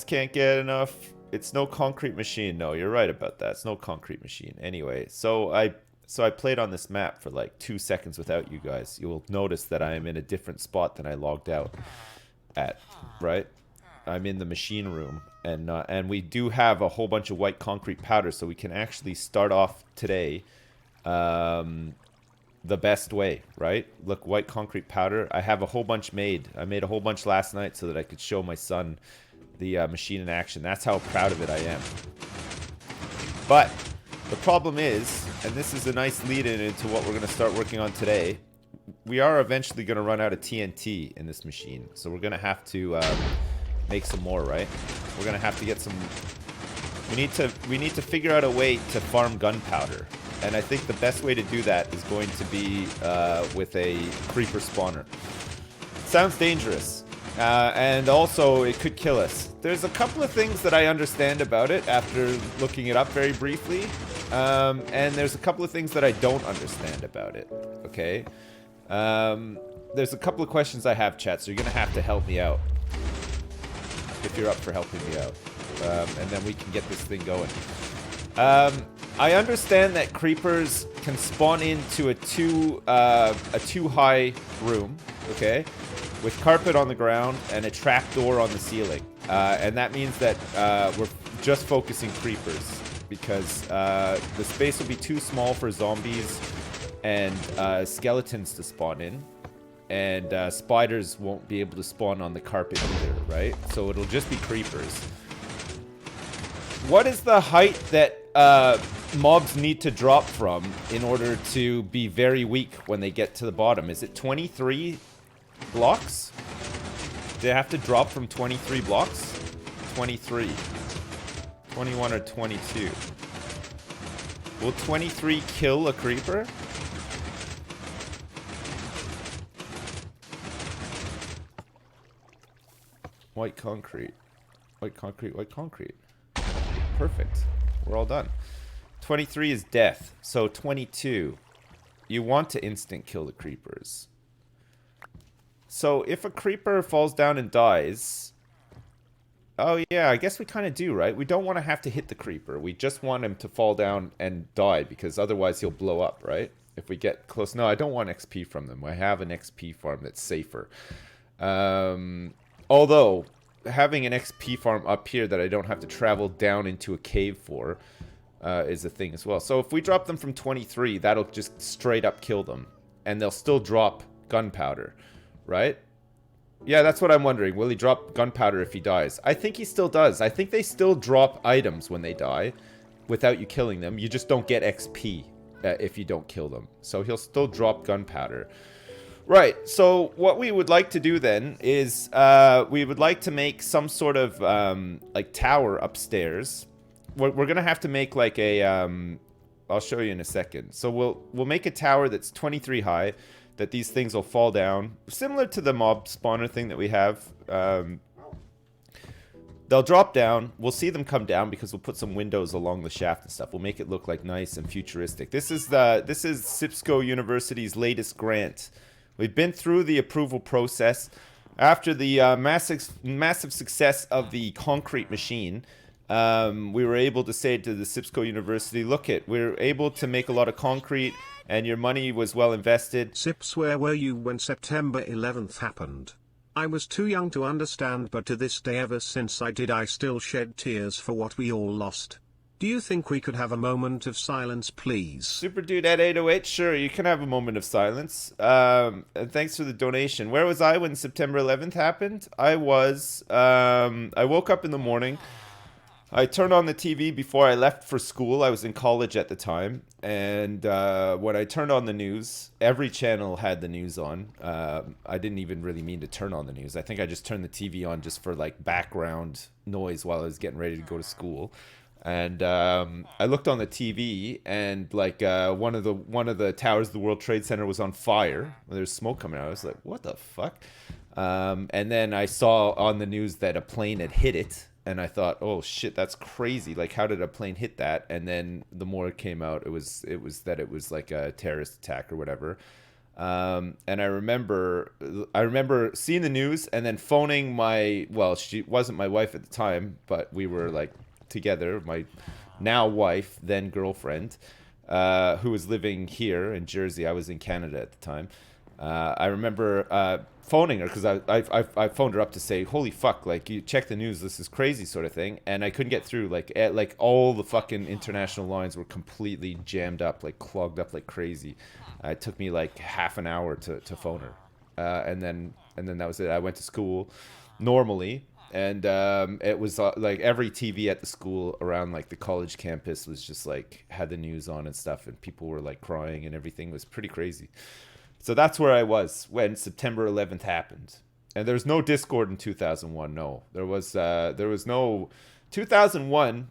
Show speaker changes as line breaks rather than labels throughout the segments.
can't get enough. It's no concrete machine. No, you're right about that. It's no concrete machine. Anyway, so I played on this map for like 2 seconds without you guys. You will notice that I am in a different spot than I logged out at, right? I'm in the machine room, and we do have a whole bunch of white concrete powder, so we can actually start off today the best way, right? Look, white concrete powder. I have a whole bunch made. I made a whole bunch last night so that I could show my son the machine in action. That's how proud of it I am. But the problem is, and this is a nice lead-in into what we're going to start working on today, we are eventually going to run out of TNT in this machine. So we're going to have to make some more, right? We're going to have to get some... We need to figure out a way to farm gunpowder. And I think the best way to do that is going to be with a creeper spawner. Sounds dangerous. And also, it could kill us. There's a couple of things that I understand about it after looking it up very briefly. And there's a couple of things that I don't understand about it. Okay? There's a couple of questions I have, chat, so you're going to have to help me out. If you're up for helping me out. And then we can get this thing going. I understand that creepers can spawn into a too high room, okay, with carpet on the ground and a trap door on the ceiling, and that means that we're just focusing creepers because the space will be too small for zombies and skeletons to spawn in, and spiders won't be able to spawn on the carpet either, right? So it'll just be creepers. What is the height that mobs need to drop from in order to be very weak when they get to the bottom? Is it 23 blocks? Do they have to drop from 23 blocks? 23. 21 or 22. Will 23 kill a creeper? White concrete. White concrete, white concrete. Perfect. We're all done. 23 is death. So 22. You want to instant kill the creepers. So if a creeper falls down and dies... Oh yeah, I guess we kind of do, right? We don't want to have to hit the creeper. We just want him to fall down and die because otherwise he'll blow up, right? If we get close... No, I don't want XP from them. I have an XP farm that's safer. Although... having an XP farm up here that I don't have to travel down into a cave for is a thing as well. So if we drop them from 23, that'll just straight up kill them. And they'll still drop gunpowder, right? Yeah, that's what I'm wondering. Will he drop gunpowder if he dies? I think he still does. I think they still drop items when they die without you killing them. You just don't get XP if you don't kill them. So he'll still drop gunpowder. Right, so what we would like to do then is we would like to make some sort of like tower upstairs. We're gonna have to make like a I'll show you in a second. So we'll make a tower that's 23 high, that these things will fall down, similar to the mob spawner thing that we have. They'll drop down. We'll see them come down because we'll put some windows along the shaft and stuff. We'll make it look like nice and futuristic. This is Sipsco University's latest grant. We've been through the approval process. After the massive success of the concrete machine, we were able to say to the Sipsco University, look we're able to make a lot of concrete and your money was well invested.
Sips, where were you when September 11th happened? I was too young to understand, but to this day, ever since I did, I still shed tears for what we all lost. Do you think we could have a moment of silence, please?
Super Dude at 808, sure, you can have a moment of silence. And thanks for the donation. Where was I when September 11th happened? I woke up in the morning. I turned on the TV before I left for school. I was in college at the time. And when I turned on the news, every channel had the news on. I didn't even really mean to turn on the news. I think I just turned the TV on just for like background noise while I was getting ready to go to school. And I looked on the TV, and like one of the towers of the World Trade Center was on fire. There's smoke coming out. I was like, "What the fuck?" And then I saw on the news that a plane had hit it, and I thought, "Oh shit, that's crazy! Like, how did a plane hit that?" And then the more it came out, it was that it was like a terrorist attack or whatever. And I remember seeing the news and then phoning well, she wasn't my wife at the time, but we were like together, my now wife, then girlfriend, who was living here in Jersey. I was in Canada at the time. I remember phoning her because I phoned her up to say, holy fuck, like, you check the news, this is crazy, sort of thing. And I couldn't get through. Like all the fucking international lines were completely jammed up, like clogged up like crazy. It took me like half an hour to phone her. And then that was it. I went to school normally. And it was like every TV at the school around like the college campus was just like had the news on and stuff, and people were like crying and everything. It was pretty crazy. So that's where I was when September 11th happened. And there was no Discord in 2001. No, there was no 2001.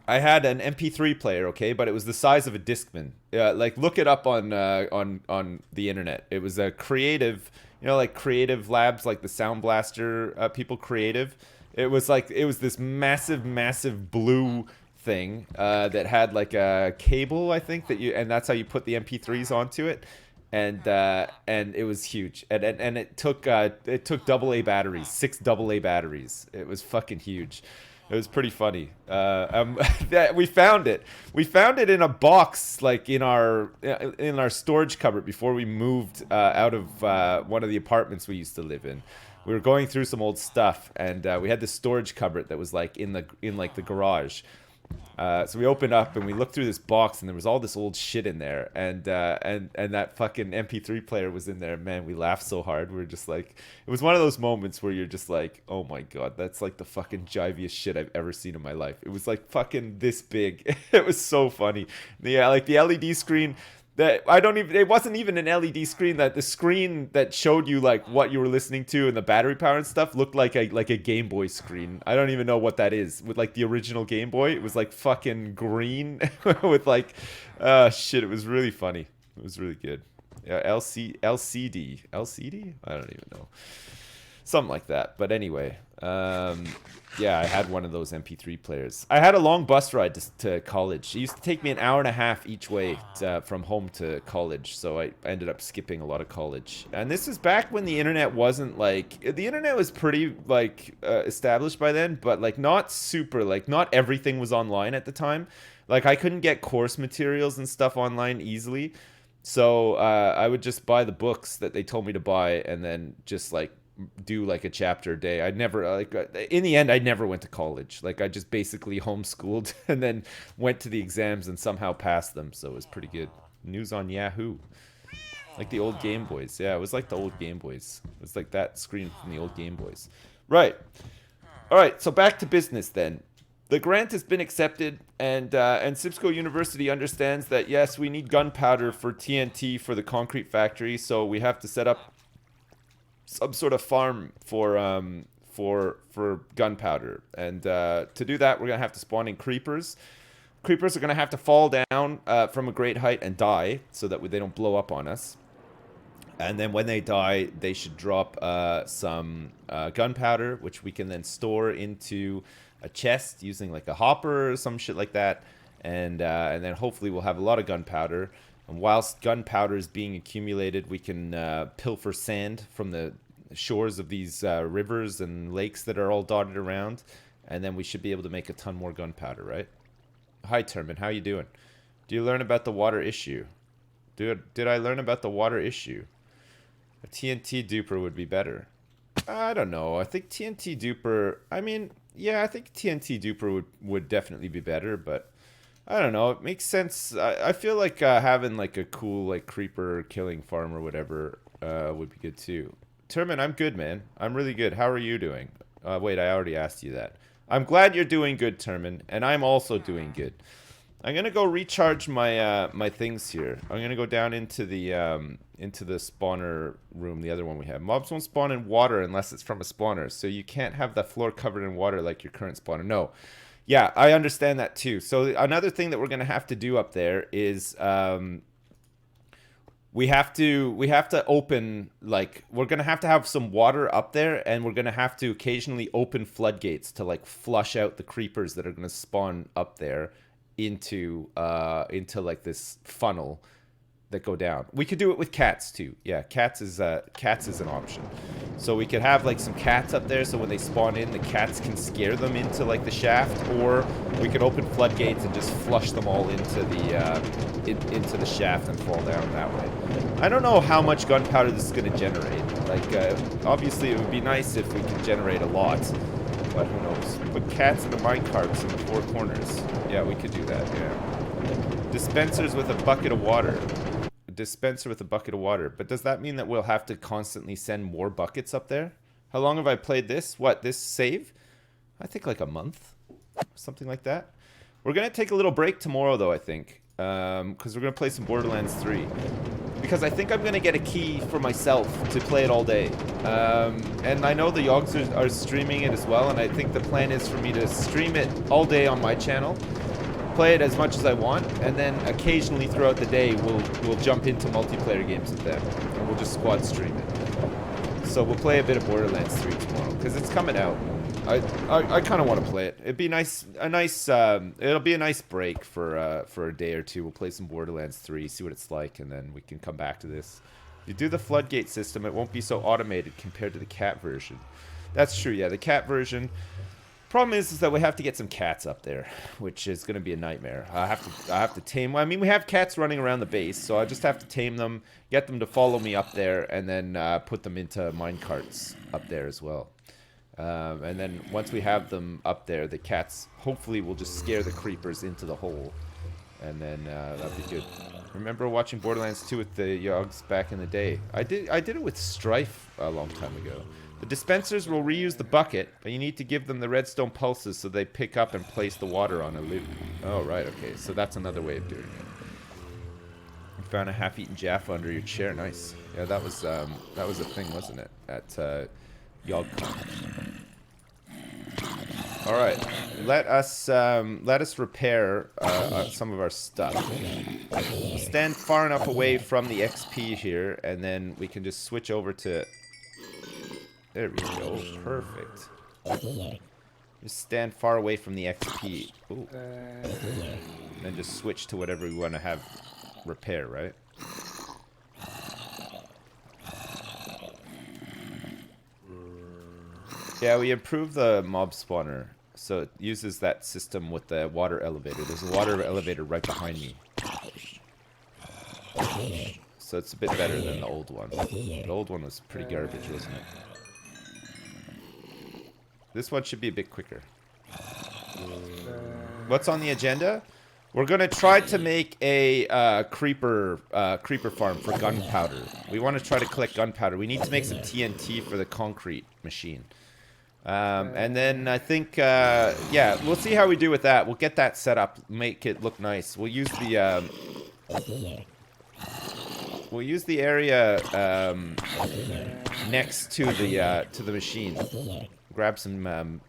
I had an MP3 player, okay, but it was the size of a Discman. Like look it up on the internet. It was a creative, like Creative Labs, like the Sound Blaster people, Creative. It was this massive blue thing that had like a cable, I think, and that's how you put the MP3s onto it. And it was huge, and it took AA batteries, 6 AA batteries. It was fucking huge. It was pretty funny. That we found it in a box, like in our storage cupboard before we moved out of one of the apartments we used to live in. We were going through some old stuff, and we had this storage cupboard that was like in the garage. So we opened up and we looked through this box, and there was all this old shit in there, and that fucking MP3 player was in there. Man, we laughed so hard. We were just like, it was one of those moments where you're just like, oh my god, that's like the fucking jiviest shit I've ever seen in my life. It was like fucking this big. It was so funny. Yeah, like the LED screen. It wasn't even an LED screen. That the screen that showed you like what you were listening to and the battery power and stuff looked like a Game Boy screen. I don't even know what that is. With like the original Game Boy, it was like fucking green with like, shit. It was really funny. It was really good. Yeah, LCD. I don't even know. Something like that. But anyway, yeah, I had one of those MP3 players. I had a long bus ride to college. It used to take me an hour and a half each way from home to college, so I ended up skipping a lot of college. And this is back when the internet wasn't like... The internet was pretty, like, established by then, but, like, not super. Like, not everything was online at the time. Like, I couldn't get course materials and stuff online easily, so I would just buy the books that they told me to buy and then just, like, do like a chapter a day. I never like in the end I never went to college. Like I just basically homeschooled and then went to the exams and somehow passed them, so it was pretty good. News on Yahoo, like the old Game Boys. Yeah, it was like the old Game Boys. It was like that screen from the old Game Boys. Right. All right, so back to business then. The grant has been accepted, and Sipsco University understands that yes, we need gunpowder for TNT for the concrete factory, so we have to set up some sort of farm for gunpowder, and to do that we're gonna have to spawn in creepers. Creepers are gonna have to fall down from a great height and die so that they don't blow up on us. And then when they die, they should drop some gunpowder, which we can then store into a chest using like a hopper or some shit like that, and then hopefully we'll have a lot of gunpowder. And whilst gunpowder is being accumulated, we can pilfer sand from the shores of these rivers and lakes that are all dotted around, and then we should be able to make a ton more gunpowder, right? Hi, Termin, how you doing? Do you learn about the water issue? Did I learn about the water issue? A TNT duper would be better. I don't know. I think TNT duper... I mean, yeah, I think TNT duper would definitely be better, but... I don't know. It makes sense. I feel like having like a cool like creeper killing farm or whatever would be good too. Termin, I'm good, man. I'm really good. How are you doing? Wait, I already asked you that. I'm glad you're doing good, Termin, and I'm also doing good. I'm gonna go recharge my my things here. I'm gonna go down into the spawner room, the other one we have. Mobs won't spawn in water unless it's from a spawner, so you can't have the floor covered in water like your current spawner. No. Yeah, I understand that too. So another thing that we're gonna have to do up there is we have to open, like, we're gonna have to have some water up there, and we're gonna have to occasionally open floodgates to like flush out the creepers that are gonna spawn up there into like this funnel that go down. We could do it with cats too. Yeah, cats is an option. So we could have like some cats up there, so when they spawn in, the cats can scare them into like the shaft, or we could open floodgates and just flush them all into the shaft and fall down that way. I don't know how much gunpowder this is going to generate. Like, obviously it would be nice if we could generate a lot, but who knows? Put cats in the minecarts in the 4 corners. Yeah, we could do that. Yeah. Dispensers with a bucket of water. Dispenser with a bucket of water. But does that mean that we'll have to constantly send more buckets up there? How long have I played this? What, this save? I think like a month. Something like that. We're going to take a little break tomorrow though, I think. Because we're going to play some Borderlands 3. Because I think I'm going to get a key for myself to play it all day. And I know the Yogs are streaming it as well. And I think the plan is for me to stream it all day on my channel. Play it as much as I want, and then occasionally throughout the day we'll jump into multiplayer games with them, and we'll just squad stream it. So we'll play a bit of Borderlands 3 tomorrow because it's coming out. I kind of want to play it. It'd be nice, it'll be a nice break for a day or two. We'll play some Borderlands 3, see what it's like, and then we can come back to this. If you do the floodgate system, it won't be so automated compared to the cat version. That's true. Yeah, the cat version. Problem is that we have to get some cats up there, which is going to be a nightmare. I have to tame. I mean, we have cats running around the base, so I just have to tame them, get them to follow me up there, and then put them into minecarts up there as well. And then once we have them up there, the cats hopefully will just scare the creepers into the hole, and then that'll be good. Remember watching Borderlands 2 with the Yogs back in the day? I did it with Strife a long time ago. The dispensers will reuse the bucket, but you need to give them the redstone pulses so they pick up and place the water on a loop. Oh, right, okay. So that's another way of doing it. You found a half-eaten Jaffa under your chair. Nice. Yeah, that was a thing, wasn't it? At YogCon. All right, let us repair some of our stuff. Stand far enough away from the XP here, and then we can just switch over to. There we go. Perfect. Just stand far away from the XP. Ooh. And then just switch to whatever we want to have repair, right? Yeah, we improved the mob spawner. So it uses that system with the water elevator. There's a water elevator right behind me. So it's a bit better than the old one. The old one was pretty garbage, wasn't it? This one should be a bit quicker. What's on the agenda? We're gonna try to make a creeper farm for gunpowder. We want to try to collect gunpowder. We need to make some TNT for the concrete machine. And then I think, yeah, we'll see how we do with that. We'll get that set up, make it look nice. We'll use the area next to the machine. Grab some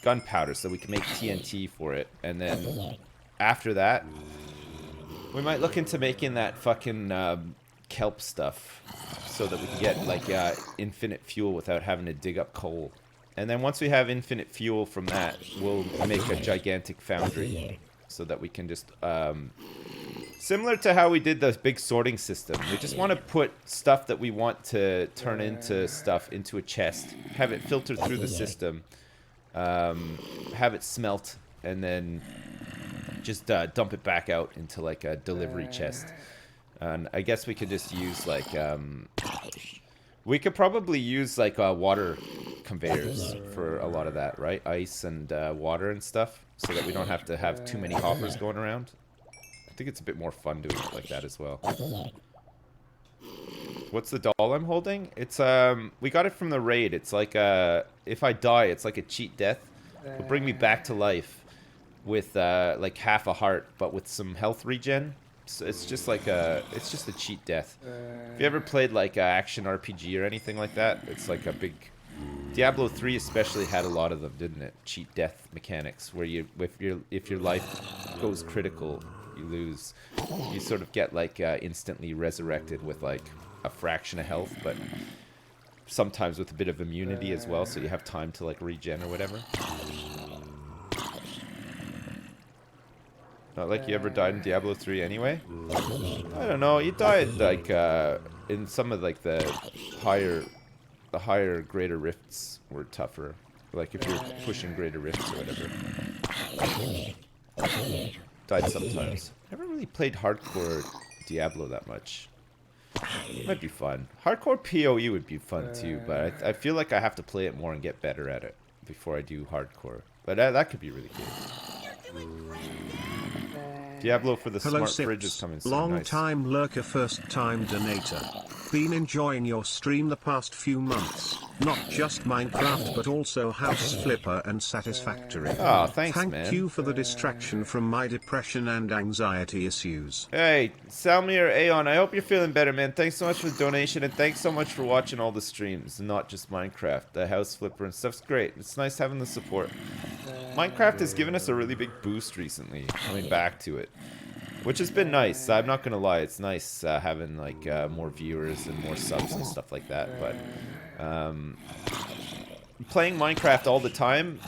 gunpowder so we can make TNT for it, and then after that, we might look into making that fucking kelp stuff so that we can get like infinite fuel without having to dig up coal. And then once we have infinite fuel from that, we'll make a gigantic foundry so that we can just similar to how we did the big sorting system. We just want to put stuff that we want to turn into stuff into a chest, have it filter through the system, have it smelt, and then just dump it back out into like a delivery chest. And I guess we could just use like we could probably use like water conveyors for a lot of that, right? Ice and water and stuff, so that we don't have to have too many hoppers going around. I think it's a bit more fun doing it like that as well. What's the doll I'm holding? It's we got it from the raid. It's like if I die, it's like a cheat death. It'll bring me back to life with like half a heart, but with some health regen. So it's just like it's just a cheat death. If you ever played like action RPG or anything like that, it's like a big. Diablo 3 especially had a lot of them, didn't it? Cheat death mechanics, where you if your life goes critical, you lose. You sort of get like instantly resurrected with like a fraction of health, but sometimes with a bit of immunity as well, so you have time to like regen or whatever. Not like you ever died in Diablo 3 anyway? I don't know. You died like in some of like the higher greater rifts were tougher. Like if you're pushing greater rifts or whatever. Died sometimes. Never really played hardcore Diablo that much. Might be fun. Hardcore PoE would be fun too, but I feel like I have to play it more and get better at it before I do hardcore. But that could be really good. Diablo for the
Hello,
smart
Sips.
fridge is coming soon.
Long
Nice.
time lurker, first time donator. Been enjoying your stream the past few months. Not just Minecraft but also House Flipper and Satisfactory.
Oh, thanks, man.
Thank you for the distraction from my depression and anxiety issues.
Hey, Salmir Aeon, I hope you're feeling better, man. Thanks so much for the donation, and thanks so much for watching all the streams, not just Minecraft. The House Flipper and stuff's great. It's nice having the support. Minecraft has given us a really big boost recently, coming back to it, which has been nice. I'm not gonna lie, it's nice having like more viewers and more subs and stuff like that. But playing Minecraft all the time,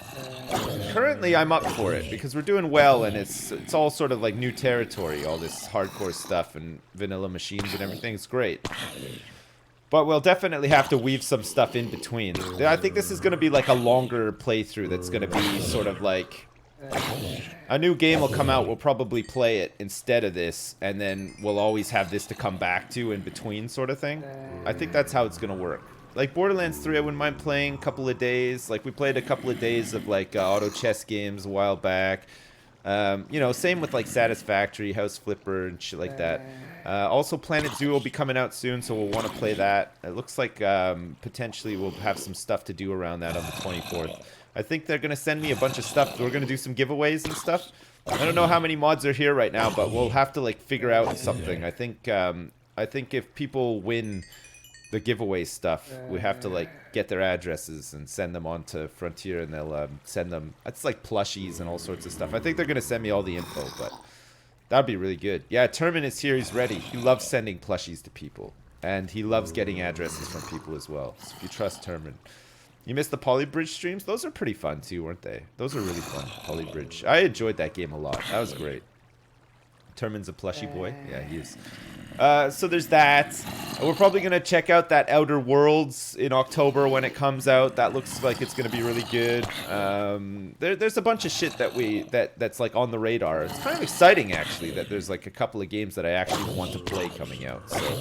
currently I'm up for it because we're doing well, and it's all sort of like new territory. All this hardcore stuff and vanilla machines and everything is great. But we'll definitely have to weave some stuff in between. I think this is going to be like a longer playthrough that's going to be sort of like... A new game will come out, we'll probably play it instead of this, and then we'll always have this to come back to in between sort of thing. I think that's how it's going to work. Like Borderlands 3, I wouldn't mind playing a couple of days. Like we played a couple of days of like auto chess games a while back. You know, same with like Satisfactory, House Flipper, and shit like that. Also, Planet Zoo will be coming out soon, so we'll want to play that. It looks like potentially we'll have some stuff to do around that on the 24th. I think they're going to send me a bunch of stuff. We're going to do some giveaways and stuff. I don't know how many mods are here right now, but we'll have to like figure out something. I think if people win the giveaway stuff, we have to like get their addresses and send them on to Frontier, and they'll send them. It's like plushies and all sorts of stuff. I think they're going to send me all the info, but that'd be really good. Yeah, Termin is here. He's ready. He loves sending plushies to people, and he loves getting addresses from people as well. So if you trust Termin. You missed the Polybridge streams? Those are pretty fun too, weren't they? Those are really fun, Polybridge. I enjoyed that game a lot. That was great. Termin's a plushy boy. Yeah, he is. So there's that. We're probably going to check out that Outer Worlds in October when it comes out. That looks like it's going to be really good. There's a bunch of shit that's like on the radar. It's kind of exciting, actually, that there's like a couple of games that I actually want to play coming out. So...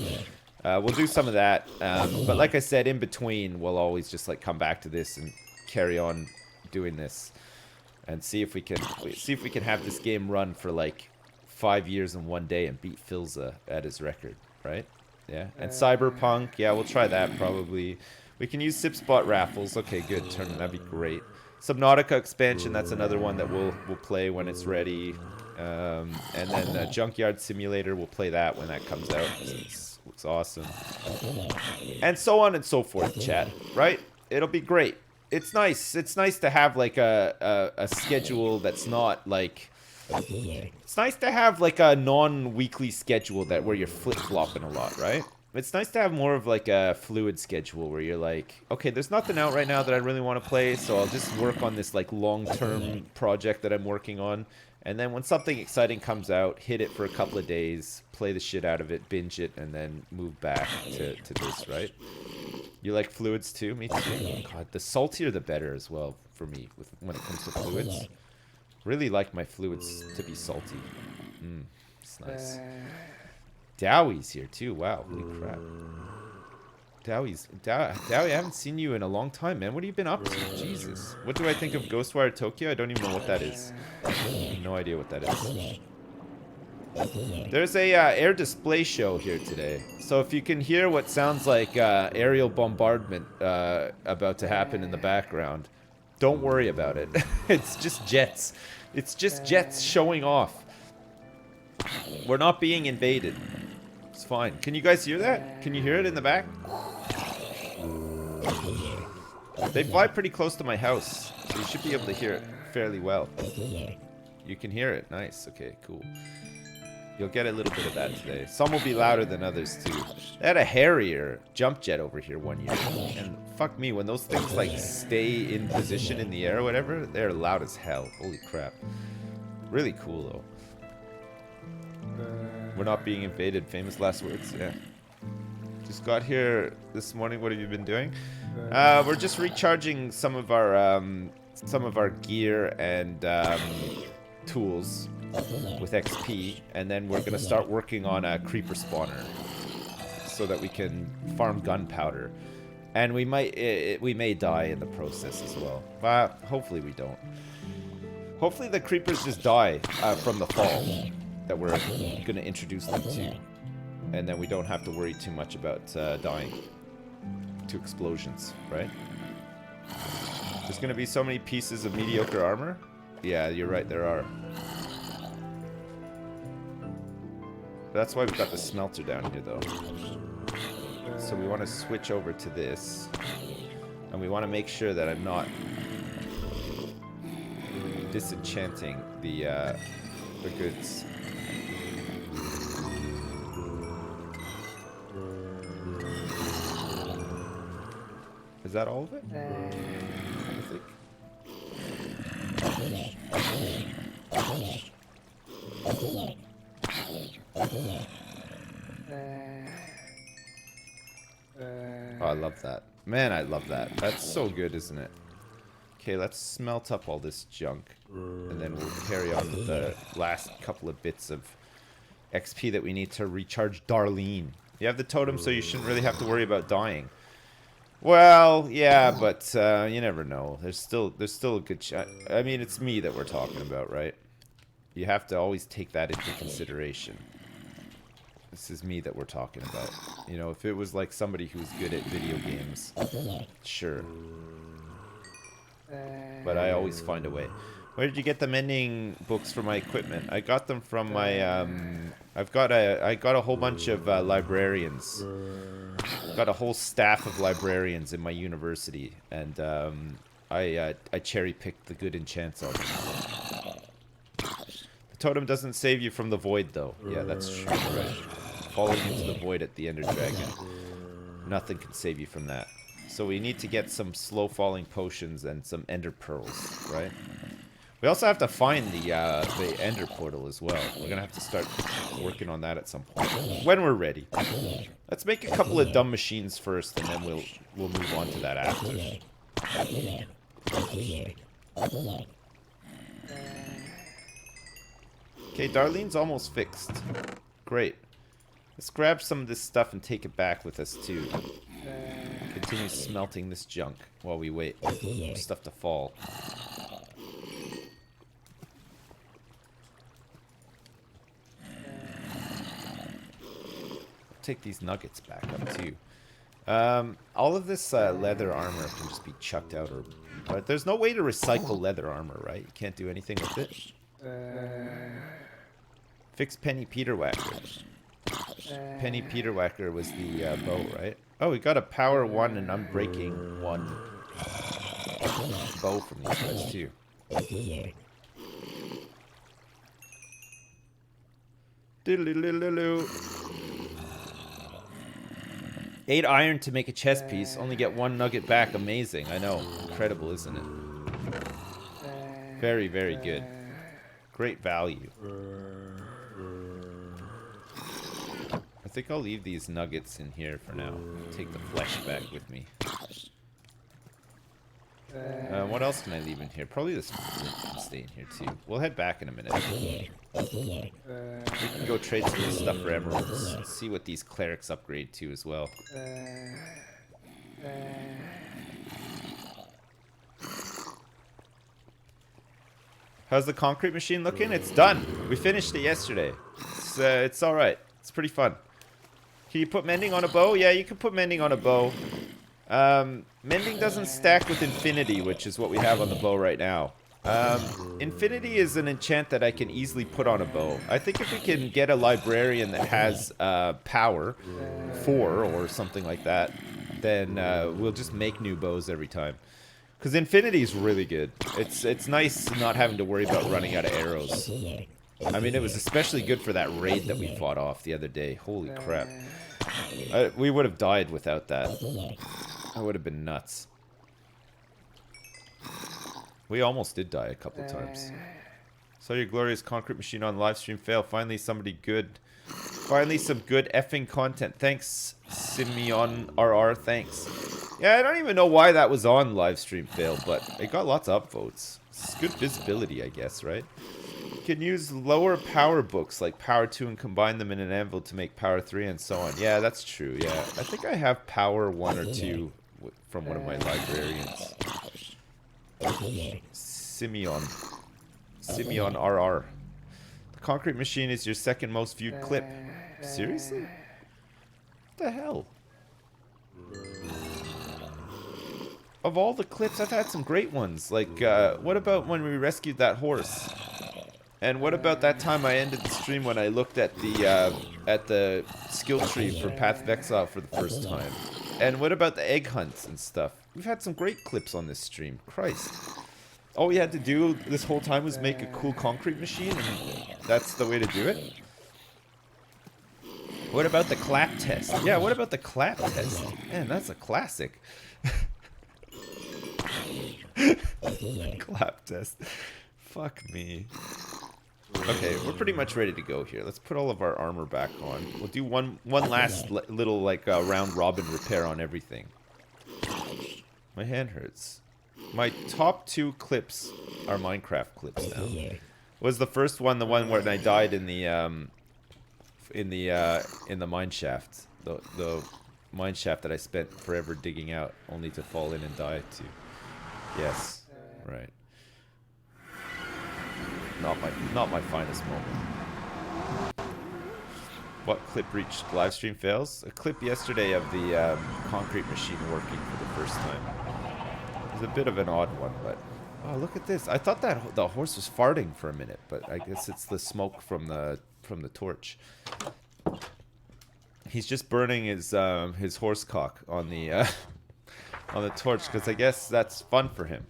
we'll do some of that, but like I said, in between, we'll always just like come back to this and carry on doing this, and see if we can have this game run for like 5 years and 1 day and beat Filza at his record, right? Yeah, and Cyberpunk, yeah, we'll try that probably. We can use SipSpot raffles. Okay, good, Tournament, that'd be great. Subnautica expansion, that's another one that we'll play when it's ready, and then Junkyard Simulator, we'll play that when that comes out. Looks awesome, and so on and so forth, chat, right? It'll be great. It's nice to have like a schedule that's not like, it's nice to have like a non-weekly schedule that where you're flip-flopping a lot, right? It's nice to have more of like a fluid schedule where you're like, okay, there's nothing out right now that I really want to play, so I'll just work on this like long-term project that I'm working on. And then when something exciting comes out, hit it for a couple of days, play the shit out of it, binge it, and then move back to this, right? You like fluids too? Me too. God, the saltier the better as well for me when it comes to fluids. Really like my fluids to be salty. It's nice. Dowie's here too. Wow, holy crap. Dowie, I haven't seen you in a long time, man. What have you been up to? Jesus. What do I think of Ghostwire Tokyo? I don't even know what that is. I have no idea what that is. There's a air display show here today. So if you can hear what sounds like aerial bombardment about to happen in the background, don't worry about it. It's just jets. It's just jets showing off. We're not being invaded. It's fine. Can you guys hear that? Can you hear it in the back? They fly pretty close to my house, so you should be able to hear it fairly well. You can hear it. Nice. Okay, cool. You'll get a little bit of that today. Some will be louder than others, too. They had a Harrier jump jet over here one year. And fuck me, when those things, like, stay in position in the air or whatever, they're loud as hell. Holy crap. Really cool, though. We're not being invaded. Famous last words. Yeah. Just got here this morning. What have you been doing? We're just recharging some of our gear and tools with XP, and then we're gonna start working on a creeper spawner so that we can farm gunpowder. And we may die in the process as well, but hopefully we don't. Hopefully the creepers just die from the fall that we're gonna introduce them to. And then we don't have to worry too much about dying to explosions, right? There's gonna be so many pieces of mediocre armor. Yeah, you're right, there are. That's why we've got the smelter down here, though. So we want to switch over to this. And we want to make sure that I'm not disenchanting the goods. Is that all of it? Oh, I love that. Man, I love that. That's so good, isn't it? Okay, let's smelt up all this junk. And then we'll carry on with the last couple of bits of XP that we need to recharge Darlene. You have the totem, so you shouldn't really have to worry about dying. Well, yeah, but you never know. There's still a good chance. I mean, it's me that we're talking about, right? You have to always take that into consideration. This is me that we're talking about. You know, if it was like somebody who's good at video games, sure. But I always find a way. Where did you get the mending books for my equipment? I got them from my I got a whole bunch of librarians. Got a whole staff of librarians in my university, and I cherry picked the good enchants on them. The totem doesn't save you from the void, though. Yeah, that's true. Right. Falling into the void at the Ender Dragon. Nothing can save you from that. So we need to get some slow falling potions and some Ender pearls, right? We also have to find the Ender portal as well. We're gonna have to start working on that at some point when we're ready. Let's make a couple of dumb machines first, and then we'll move on to that after. Okay, Darlene's almost fixed. Great. Let's grab some of this stuff and take it back with us too. Continue smelting this junk while we wait for stuff to fall. Take these nuggets back up too. All of this leather armor can just be chucked out, but there's no way to recycle leather armor, right? You can't do anything with it. Fix Penny Peterwhacker. Penny Peterwhacker was the bow, right? Oh, we got a power 1 and unbreaking 1 bow from these guys too. Diddle-diddle-diddle-doo. 8 iron to make a chest piece. Only get 1 nugget back. Amazing. I know. Incredible, isn't it? Very, very good. Great value. I think I'll leave these nuggets in here for now. Take the flesh back with me. What else can I leave in here? Probably this flint can stay in here too. We'll head back in a minute. We can go trade some of this stuff for emeralds. See what these clerics upgrade to as well. How's the concrete machine looking? It's done. We finished it yesterday. It's alright. It's pretty fun. Can you put mending on a bow? Yeah, you can put mending on a bow. Mending doesn't stack with infinity, which is what we have on the bow right now. Infinity is an enchant that I can easily put on a bow. I think if we can get a librarian that has power 4 or something like that, then we'll just make new bows every time. Because infinity is really good. It's nice not having to worry about running out of arrows. I mean, it was especially good for that raid that we fought off the other day. Holy crap. We would have died without that. That would have been nuts. We almost did die a couple times. Saw your glorious concrete machine on live stream fail. Finally somebody good. Finally some good effing content. Thanks, Simeon RR. Thanks. Yeah, I don't even know why that was on live stream fail, but it got lots of upvotes. It's good visibility, I guess, right? You can use lower power books like Power 2 and combine them in an anvil to make Power 3 and so on. Yeah, that's true. Yeah, I think I have Power 1 or 2 from one of my librarians. Simeon RR. The concrete machine is your second most viewed clip. Seriously? What the hell? Of all the clips, I've had some great ones. Like, what about when we rescued that horse? And what about that time I ended the stream when I looked at the skill tree for Path of Exile for the first time? And what about the egg hunts and stuff? We've had some great clips on this stream. Christ. All we had to do this whole time was make a cool concrete machine, and that's the way to do it? What about the clap test? Yeah, what about the clap test? Man, that's a classic. Clap test. Fuck me. Okay, we're pretty much ready to go here. Let's put all of our armor back on. We'll do one last little, like, round robin repair on everything. My hand hurts. My top 2 clips are Minecraft clips now. Was the first one the one where I died in the mine shaft? The mine shaft that I spent forever digging out, only to fall in and die too. Yes, right. Not my finest moment. What clip reached live stream fails? A clip yesterday of the concrete machine working for the first time. It was a bit of an odd one, but oh, look at this! I thought that the horse was farting for a minute, but I guess it's the smoke from the torch. He's just burning his horse cock on the torch because I guess that's fun for him.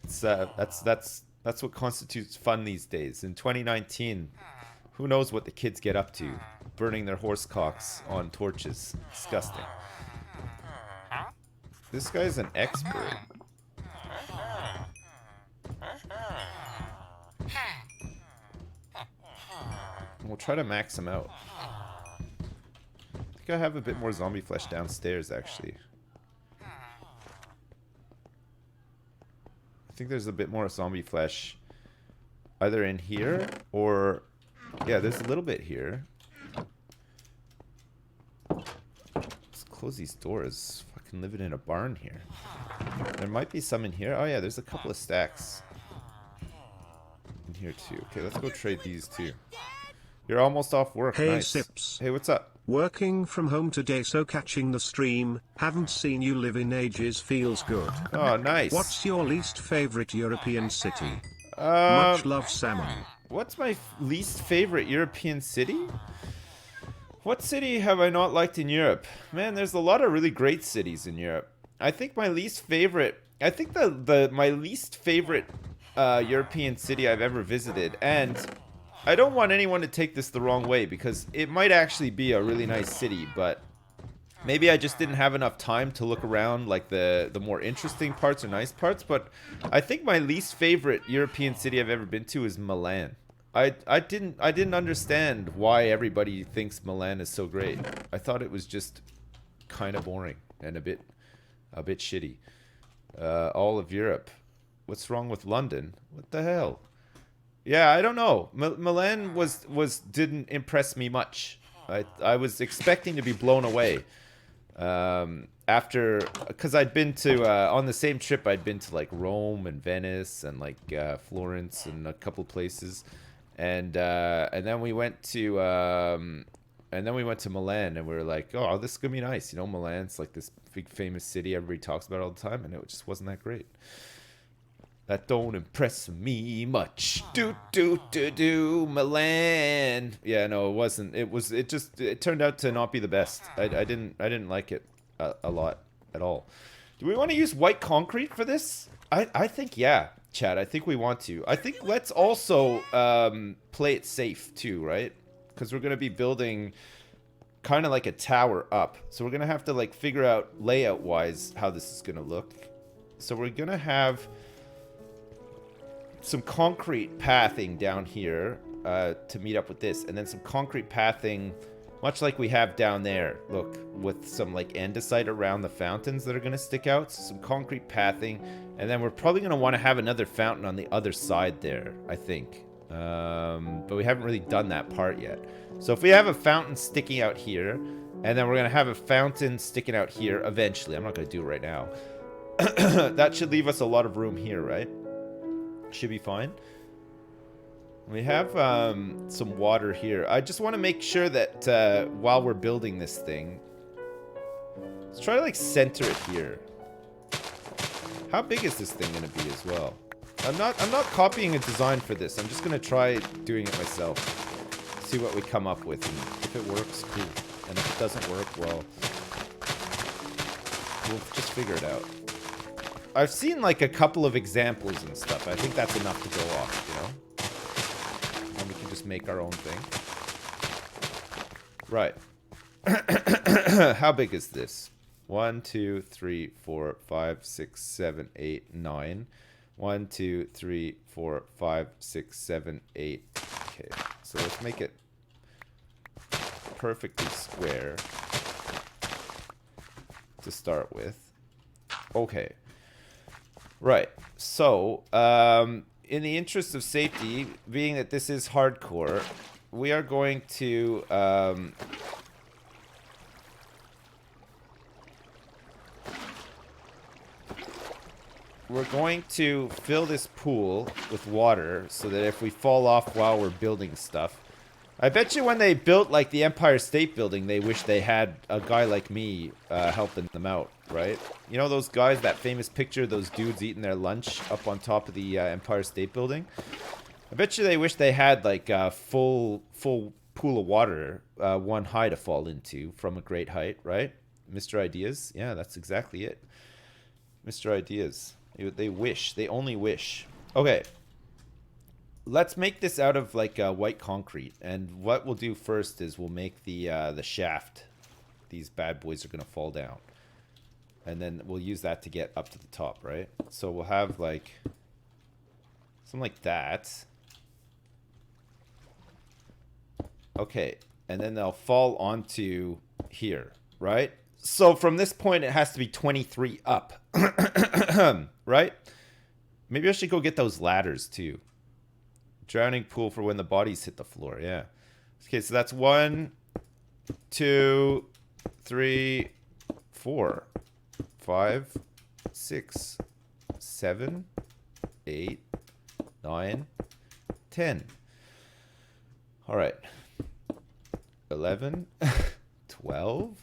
It's that's what constitutes fun these days. In 2019, who knows what the kids get up to? Burning their horse cocks on torches. Disgusting. This guy's an expert. We'll try to max him out. I think I have a bit more zombie flesh downstairs, actually. I think there's a bit more zombie flesh either in here or... Yeah, there's a little bit here. Let's close these doors. Fucking living in a barn here. There might be some in here. Oh yeah, there's a couple of stacks in here too. Okay, let's go trade these too. You're almost off work.
Hey,
nice.
Sips.
Hey, what's up?
Working from home today, so catching the stream. Haven't seen you live in ages, feels good.
Oh, nice.
What's your least favorite European city? Much love, Salmon.
What's my least favorite European city? What city have I not liked in Europe? Man, there's a lot of really great cities in Europe. I think my least favorite... I think my least favorite European city I've ever visited, and I don't want anyone to take this the wrong way, because it might actually be a really nice city, but maybe I just didn't have enough time to look around like the more interesting parts or nice parts, but I think my least favorite European city I've ever been to is Milan. I didn't understand why everybody thinks Milan is so great. I thought it was just kind of boring and a bit shitty. All of Europe. What's wrong with London? What the hell? Yeah, I don't know. Milan didn't impress me much. I was expecting to be blown away. Because I'd been to on the same trip I'd been to like Rome and Venice and like Florence and a couple places, and then we went to Milan, and we were like, oh, this is gonna be nice, you know. Milan's like this big famous city everybody talks about all the time, and it just wasn't that great. That don't impress me much. Milan. Yeah, no, it wasn't. It turned out to not be the best. I didn't like it a lot at all. Do we want to use white concrete for this? I think yeah, Chad. I think we want to. I think let's also play it safe too, right? Because we're gonna be building kind of like a tower up, so we're gonna have to like figure out layout wise how this is gonna look. So we're gonna have some concrete pathing down here to meet up with this, and then some concrete pathing, much like we have down there. Look, with some like andesite around the fountains that are gonna stick out. So some concrete pathing, and then we're probably gonna want to have another fountain on the other side there, I think. But we haven't really done that part yet. So if we have a fountain sticking out here, and then we're gonna have a fountain sticking out here eventually. I'm not gonna do it right now. That should leave us a lot of room here, right? Should be fine. We have some water here. I just want to make sure that while we're building this thing, let's try to like center it here. How big is this thing going to be as well? I'm not copying a design for this. I'm just going to try doing it myself. See what we come up with. And if it works, cool. And if it doesn't work, well, we'll just figure it out. I've seen like a couple of examples and stuff. I think that's enough to go off, you know? And we can just make our own thing. Right. How big is this? 1, 2, 3, 4, 5, 6, 7, 8, 9. 1, 2, 3, 4, 5, 6, 7, 8. Okay, so let's make it perfectly square to start with. Okay. Right, so, in the interest of safety, being that this is hardcore, we are going to, we're going to fill this pool with water so that if we fall off while we're building stuff, I bet you when they built, like, the Empire State Building, they wish they had a guy like me helping them out, right? You know those guys, that famous picture of those dudes eating their lunch up on top of the Empire State Building? I bet you they wish they had, like, a full pool of water, one high to fall into from a great height, right? Mr. Ideas? Yeah, that's exactly it. Mr. Ideas. They wish. They only wish. Okay. Let's make this out of like white concrete, and what we'll do first is we'll make the shaft. These bad boys are gonna fall down, and then we'll use that to get up to the top, right? So we'll have like something like that. Okay, and then they'll fall onto here, right? So from this point, it has to be 23 up, right? Maybe I should go get those ladders too. Drowning pool for when the bodies hit the floor. Yeah. Okay, so that's 1, 2, 3, 4, 5, 6, 7, 8, 9, 10. All right. 11, 12,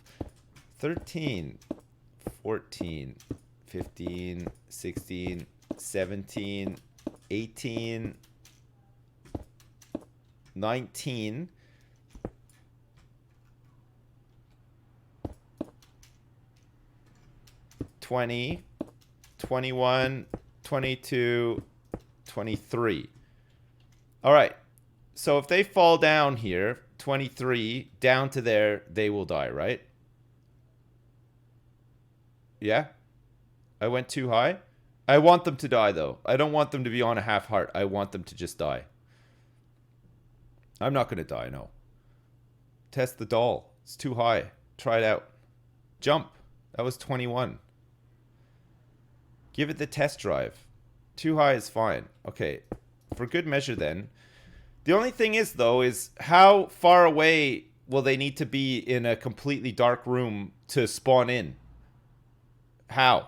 13, 14, 15, 16, 17, 18, 19, 20, 21, 22, 23. All right. So if they fall down here, 23, down to there, they will die, right? Yeah? I went too high? I want them to die, though. I don't want them to be on a half heart. I want them to just die. I'm not going to die, no. Test the doll. It's too high. Try it out. Jump. That was 21. Give it the test drive. Too high is fine. Okay. For good measure, then. The only thing is, though, is how far away will they need to be in a completely dark room to spawn in? How?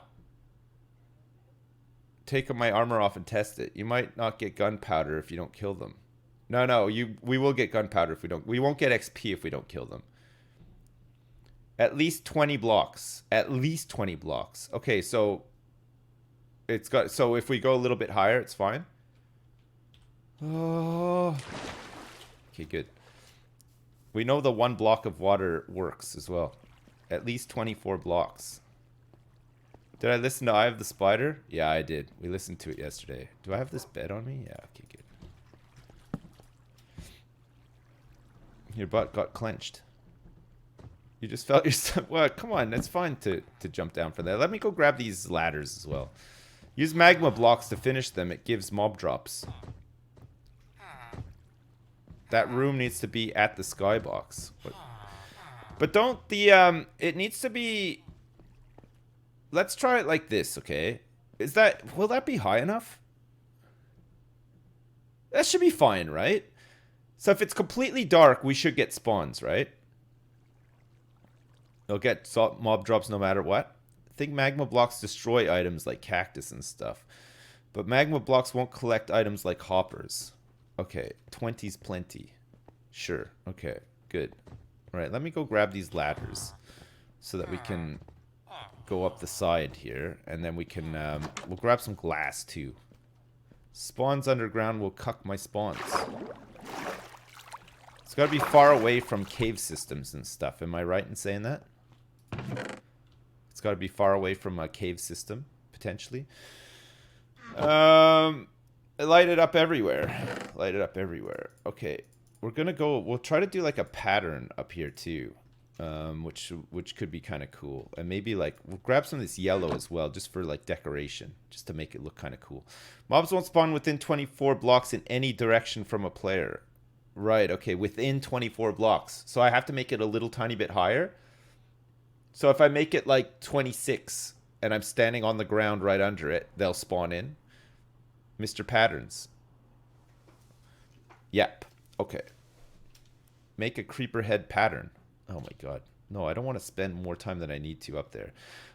Take my armor off and test it. You might not get gunpowder if you don't kill them. No, we will get gunpowder if we don't. We won't get XP if we don't kill them. At least 20 blocks. At least 20 blocks. Okay, so it's got. So if we go a little bit higher, it's fine. Oh. Okay, good. We know the 1 block of water works as well. At least 24 blocks. Did I listen to Eye of the Spider? Yeah, I did. We listened to it yesterday. Do I have this bed on me? Yeah, okay, good. Your butt got clenched. You just felt yourself. Well, come on. It's fine to jump down from there. Let me go grab these ladders as well. Use magma blocks to finish them. It gives mob drops. That room needs to be at the skybox. But don't the it needs to be. Let's try it like this, okay? Will that be high enough? That should be fine, right? So if it's completely dark, we should get spawns, right? They'll get mob drops no matter what. I think magma blocks destroy items like cactus and stuff. But magma blocks won't collect items like hoppers. Okay, 20's plenty. Sure, okay, good. Alright, let me go grab these ladders so that we can go up the side here. And then we can, we'll grab some glass too. Spawns underground will cuck my spawns. It's got to be far away from cave systems and stuff. Am I right in saying that? It's got to be far away from a cave system, potentially. Light it up everywhere. Light it up everywhere. Okay. We're going to go... We'll try to do like a pattern up here too. Which could be kind of cool. And maybe like... We'll grab some of this yellow as well, just for like decoration. Just to make it look kind of cool. Mobs won't spawn within 24 blocks in any direction from a player. Right, okay, within 24 blocks. So I have to make it a little tiny bit higher. So if I make it like 26 and I'm standing on the ground right under it, they'll spawn in. Mr. Patterns. Yep, okay. Make a creeper head pattern. Oh my god. No, I don't want to spend more time than I need to up there.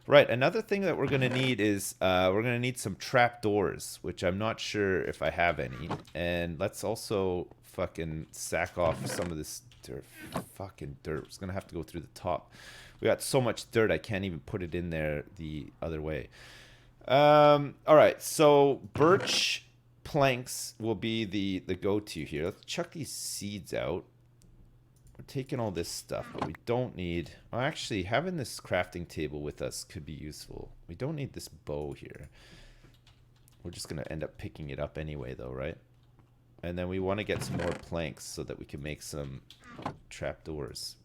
Right, another thing that we're going to need is we're going to need some trapdoors, which I'm not sure if I have any. And let's also fucking sack off some of this dirt. Fucking dirt. It's going to have to go through the top. We got so much dirt, I can't even put it in there the other way. Alright, so birch planks will be the go-to here. Let's chuck these seeds out. We're taking all this stuff, but we don't need... Oh, actually, having this crafting table with us could be useful. We don't need this bow here. We're just going to end up picking it up anyway, though, right? And then we want to get some more planks so that we can make some trapdoors.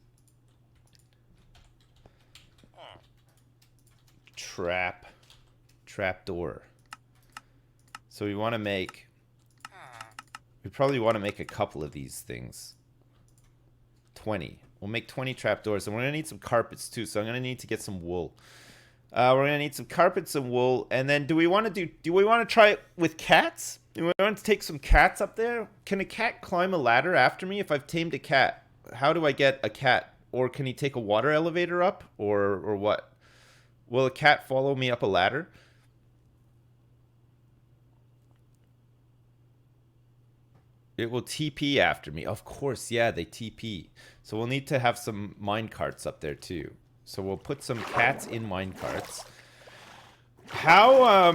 Trapdoor. So we want to make... We probably want to make a couple of these things. 20. We'll make 20 trapdoors, and we're gonna need some carpets too. So I'm gonna need to get some wool. We're gonna need some carpets and wool, and then do we want to try it with cats? Do we want to take some cats up there? Can a cat climb a ladder after me if I've tamed a cat? How do I get a cat? Or can he take a water elevator up, or what? Will a cat follow me up a ladder? It will TP after me. Of course, yeah, they TP. So we'll need to have some minecarts up there too. So we'll put some cats in minecarts. How,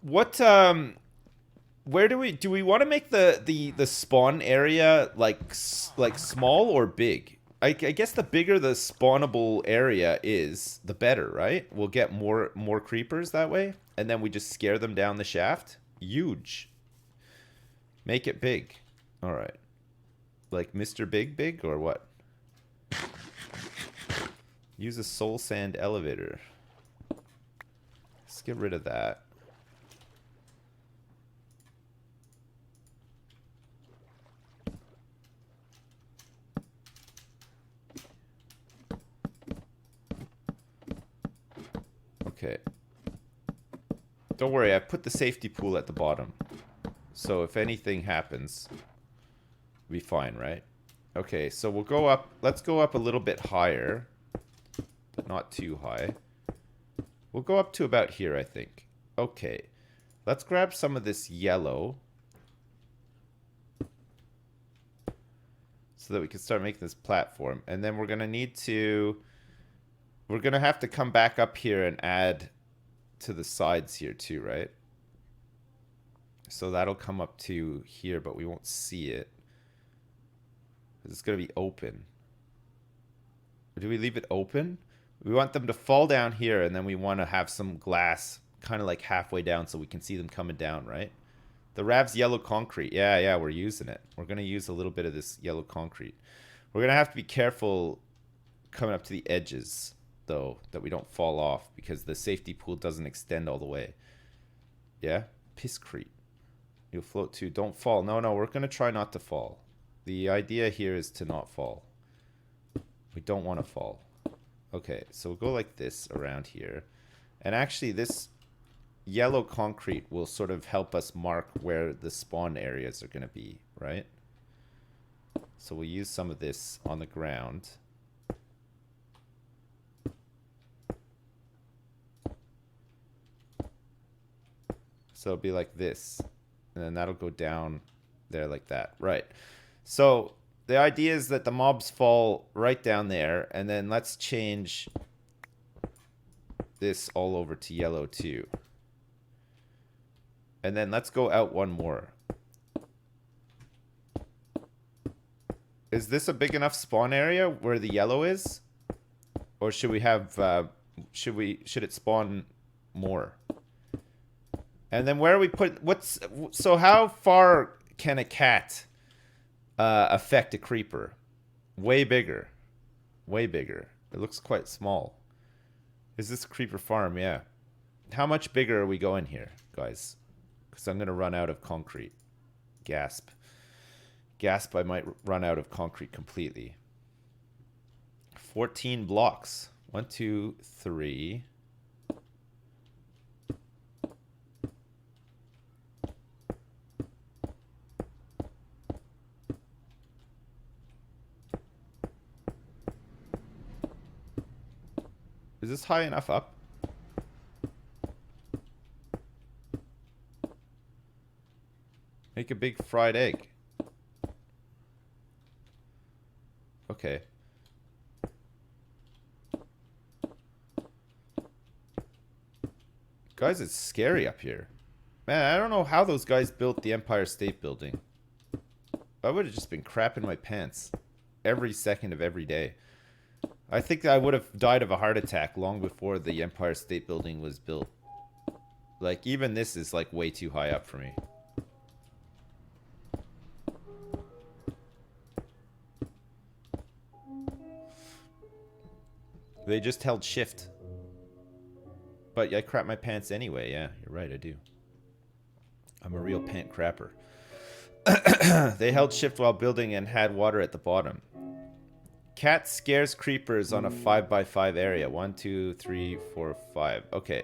where do we want to make the spawn area like small or big? I guess the bigger the spawnable area is, the better, right? We'll get more creepers that way, and then we just scare them down the shaft. Huge. Make it big. All right. Like Mr. Big or what? Use a soul sand elevator. Let's get rid of that. Okay. Don't worry, I put the safety pool at the bottom. So if anything happens, we'll be fine, right? Okay, so we'll go up. Let's go up a little bit higher, but not too high. We'll go up to about here, I think. Okay, let's grab some of this yellow so that we can start making this platform. And then we're going to need to... We're going to have to come back up here and add to the sides here too, right? So that'll come up to here, but we won't see it. It's going to be open. Or do we leave it open? We want them to fall down here, and then we want to have some glass kind of like halfway down so we can see them coming down, right? The Rav's yellow concrete. Yeah, we're using it. We're going to use a little bit of this yellow concrete. We're going to have to be careful coming up to the edges, though, that we don't fall off, because the safety pool doesn't extend all the way. Yeah? Pisscrete. You'll float too. Don't fall. No, no, we're going to try not to fall. The idea here is to not fall. We don't want to fall. Okay, so we'll go like this around here. And actually, this yellow concrete will sort of help us mark where the spawn areas are going to be, right? So we'll use some of this on the ground. So it'll be like this. And then that'll go down there like that. Right. So the idea is that the mobs fall right down there. And then let's change this all over to yellow too. And then let's go out one more. Is this a big enough spawn area where the yellow is? Or should we have, should it spawn more? And then where are we put, so how far can a cat affect a creeper? Way bigger. Way bigger. It looks quite small. Is this a creeper farm? Yeah. How much bigger are we going here, guys? Because I'm going to run out of concrete. Gasp. Gasp, I might run out of concrete completely. 14 blocks. 1, 2, 3. Is this high enough up? Make a big fried egg. Okay. Guys, it's scary up here. Man, I don't know how those guys built the Empire State Building. I would have just been crapping my pants every second of every day. I think I would have died of a heart attack long before the Empire State Building was built. Like, even this is, like, way too high up for me. They just held shift. But I crap my pants anyway. Yeah, you're right, I do. I'm a real pant crapper. They held shift while building and had water at the bottom. Cat scares creepers on a 5x5 area. 1, 2, 3, 4, 5. Okay.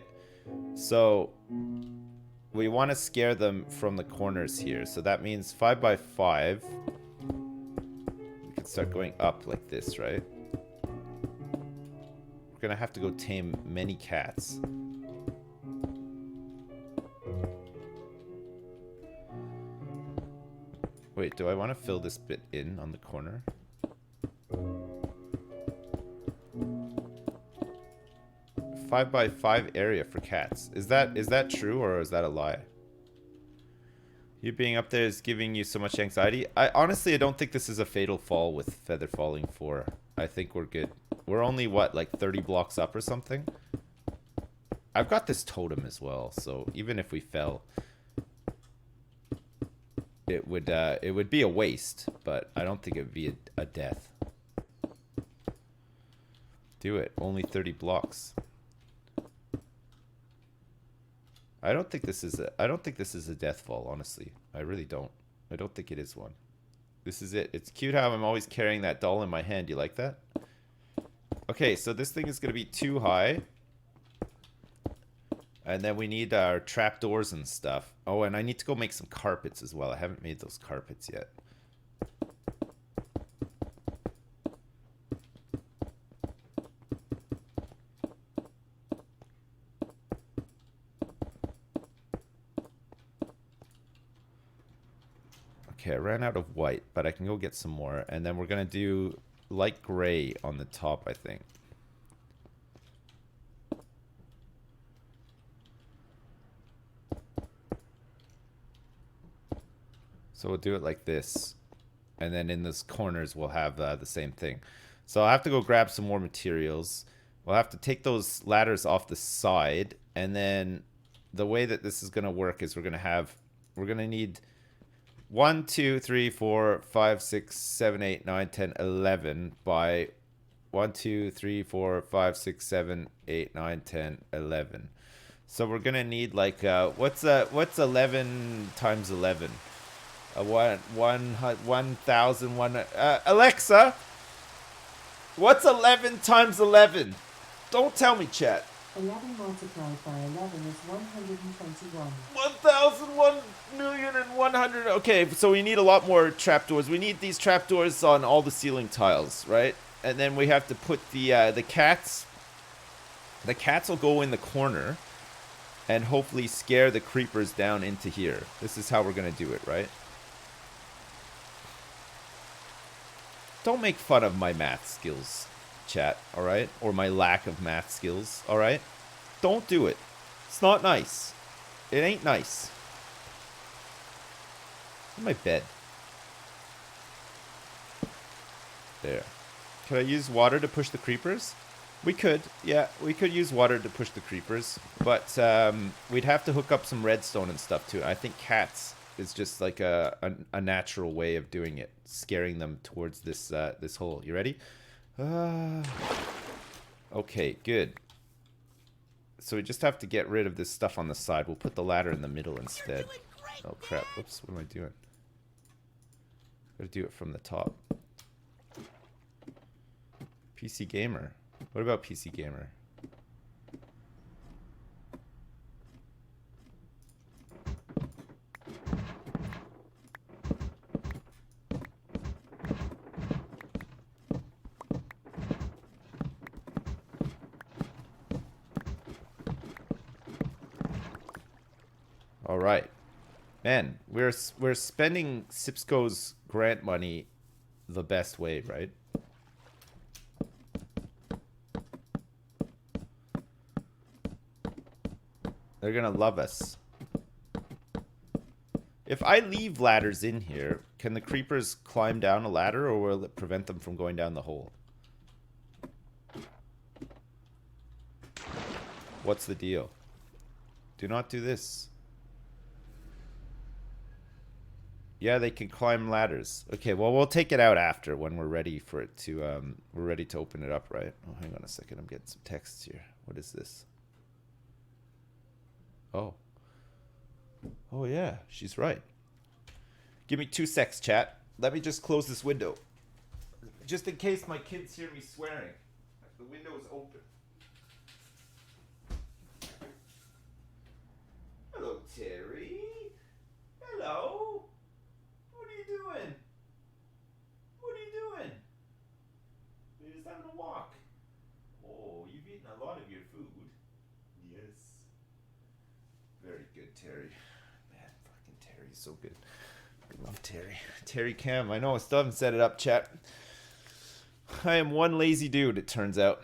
So we want to scare them from the corners here. So that means 5x5. We can start going up like this, right? We're going to have to go tame many cats. Wait, do I want to fill this bit in on the corner? Five by 5 area for cats. Is that true or is that a lie? You being up there is giving you so much anxiety. I honestly don't think this is a fatal fall with feather falling 4. I think we're good. We're only what, like 30 blocks up or something? I've got this totem as well, so even if we fell, it would be a waste, but I don't think it would be a death. Do it. Only 30 blocks. I don't think this is a death fall, honestly. I really don't. I don't think it is one. This is it. It's cute how I'm always carrying that doll in my hand. You like that? Okay, so this thing is going to be too high. And then we need our trapdoors and stuff. Oh, and I need to go make some carpets as well. I haven't made those carpets yet. Okay, I ran out of white, but I can go get some more. And then we're going to do light gray on the top, I think. So we'll do it like this. And then in those corners, we'll have the same thing. So I'll have to go grab some more materials. We'll have to take those ladders off the side. And then the way that this is going to work is we're going to need 1, 2, 3, 4, 5, 6, 7, 8, 9, 10, 11 by 1, 2, 3, 4, 5, 6, 7, 8, 9, 10, 11. So we're gonna need like what's 11 times 11? 1,001. Alexa, what's 11 times 11? Don't tell me, chat.
11 multiplied by 11 is 121.
1,001,100,000. Okay, so we need a lot more trapdoors. We need these trapdoors on all the ceiling tiles, right? And then we have to put the cats. The cats will go in the corner and hopefully scare the creepers down into here. This is how we're gonna do it, right? Don't make fun of my math skills, chat, alright? Or my lack of math skills, alright? Don't do it. It's not nice. It ain't nice. In my bed. There. Could I use water to push the creepers? We could, yeah, we could use water to push the creepers, but we'd have to hook up some redstone and stuff too. I think cats is just like a natural way of doing it, scaring them towards this this hole. You ready? Okay, good. So we just have to get rid of this stuff on the side. We'll put the ladder in the middle instead. Oh crap! Whoops! What am I doing? Gotta do it from the top. PC Gamer. What about PC Gamer? All right, man. We're spending Sipsco's grant money the best way, right? They're gonna love us. If I leave ladders in here, can the creepers climb down a ladder, or will it prevent them from going down the hole? What's the deal? Do not do this. Yeah, they can climb ladders. Okay, well, we'll take it out after when we're ready for it to, we're ready to open it up, right? Oh, hang on a second. I'm getting some texts here. What is this? Oh. Oh, yeah. She's right. Give me 2 secs, chat. Let me just close this window. Just in case my kids hear me swearing. The window is open. Hello, Terry. Hello. What are you doing? What are you doing? You're just having a walk. Oh, you've eaten a lot of your food. Yes. Very good, Terry. Man, fucking Terry's so good. I love Terry. Terry Cam. I know I still haven't set it up, chat. I am one lazy dude, it turns out.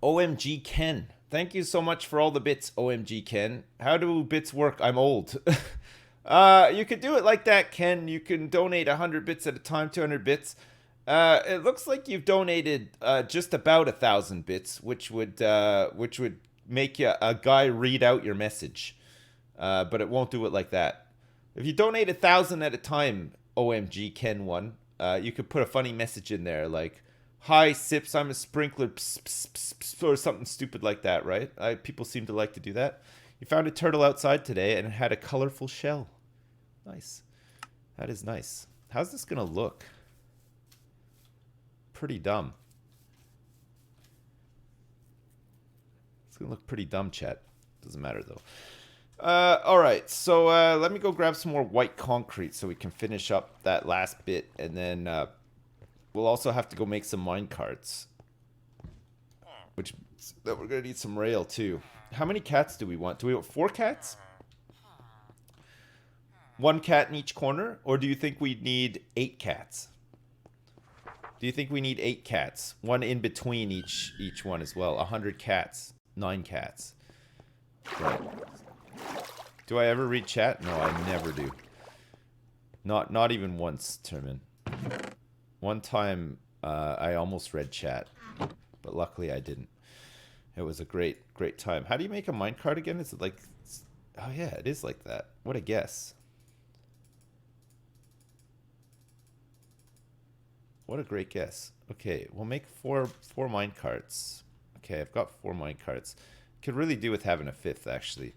OMG Ken. Thank you so much for all the bits, OMG Ken. How do bits work? I'm old. You could do it like that, Ken. You can donate 100 bits at a time, 200 bits. It looks like you've donated just about 1,000 bits, which would make you a guy read out your message. But it won't do it like that. If you donate 1,000 at a time, OMG Ken 1, you could put a funny message in there like, "Hi Sips, I'm a sprinkler," pss, pss, pss, pss, or something stupid like that, right? People seem to like to do that. You found a turtle outside today and it had a colorful shell. Nice. That is nice. How's this gonna look? Pretty dumb. It's gonna look pretty dumb, chat. Doesn't matter though. Alright, so let me go grab some more white concrete so we can finish up that last bit, and then we'll also have to go make some mine carts. Which that we're gonna need some rail too. How many cats do we want? Do we want 4 cats? 1 cat in each corner? Or do you think we need 8 cats? Do you think we need 8 cats? 1 in between each one as well. 100 cats. 9 cats. Right. Do I ever read chat? No, I never do. Not even once, Termin. One time I almost read chat, but luckily I didn't. It was a great time. How do you make a minecart again? Is it like... Oh yeah, it is like that. What a guess. What a great guess. Okay, we'll make four minecarts. Okay, I've got 4 minecarts. Could really do with having a 5th, actually.